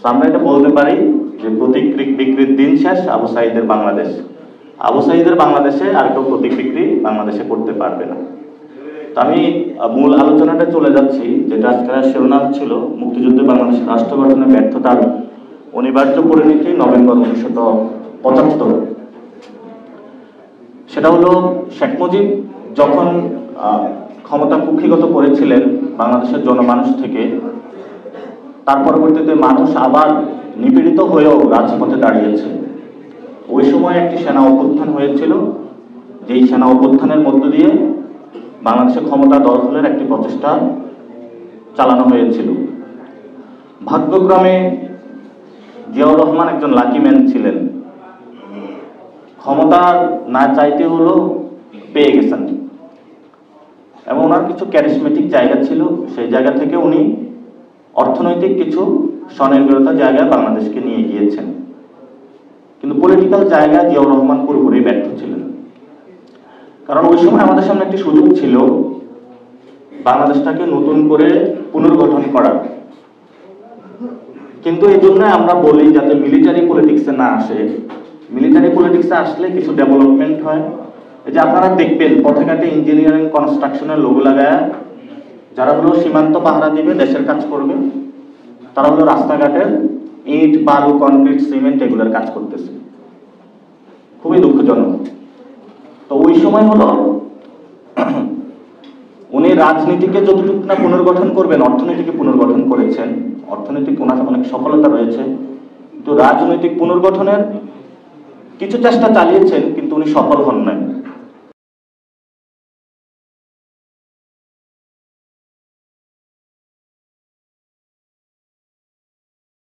আমরা এটা বলতে পারি যে প্রতীক বিক্রির দিন শেষ, আবু সাঈদের বাংলাদেশ। আবু সাঈদের বাংলাদেশে আর কেউ প্রতীক বিক্রি বাংলাদেশে করতে পারবে না। তো আমি মূল আলোচনাটা চলে যাচ্ছি, যেটা আজকের শিরোনাম ছিল মুক্তিযুদ্ধে বাংলাদেশের রাষ্ট্র গঠনের ব্যর্থতার অনিবার্য পরিণতি নভেম্বর 1975। সেটা হলো শেখ মুজিব যখন ক্ষমতা কুক্ষিগত করেছিলেন বাংলাদেশের জনমানুষ থেকে, তার পরবর্তীতে মানুষ আবার নিপীড়িত হয়েও রাজপথে দাঁড়িয়েছে। ওই সময় একটি সেনা অভ্যুত্থান হয়েছিল, যেই সেনা অভ্যুত্থানের মধ্য দিয়ে বাংলাদেশের ক্ষমতা দখলের একটি প্রচেষ্টা চালানো হয়েছিল। ভাগ্যক্রমে জিয়াউর রহমান একজন লাকি ম্যান ছিলেন, ক্ষমতা না চাইতে হলো পেয়ে গেছেন, এবং ওনার কিছু ক্যারিসমেটিক জায়গা ছিল, সেই জায়গা থেকে উনি অর্থনৈতিক কিছু স্বনির্ভরতার জায়গায় বাংলাদেশকে নিয়ে গিয়েছেন। কিন্তু পলিটিক্যাল জায়গায় জিয়াউর রহমান পুরোপুরি ব্যর্থ ছিলেন, কারণ ওই সময় আমাদের সামনে একটি সুযোগ ছিল বাংলাদেশটাকে নতুন করে পুনর্গঠন করার। কিন্তু এই জন্য আমরা বলি যাতে মিলিটারি পলিটিক্সে না আসে। মিলিটারি পলিটিক্সে আসলে কিছু ডেভেলপমেন্ট হয়। এই যে আপনারা দেখবেন পথে ঘাটে ইঞ্জিনিয়ারিং কনস্ট্রাকশনের লোগো লাগায় যারা হলো সীমান্ত পাহারা দিবে, দেশের কাজ করবে, তারা হলো রাস্তাঘাটের ইট, বালু, কনক্রিট, সিমেন্ট এগুলোর কাজ করতেছে। খুবই দুঃখজনক। তো ওই সময় হলো উনি রাজনীতিকে যতটুকু না পুনর্গঠন করবেন, অর্থনীতিকে পুনর্গঠন করেছেন। অর্থনৈতিক ওনার অনেক সফলতা রয়েছে, কিন্তু রাজনৈতিক পুনর্গঠনের কিছু চেষ্টা চালিয়েছেন, কিন্তু উনি সফল হন নাই।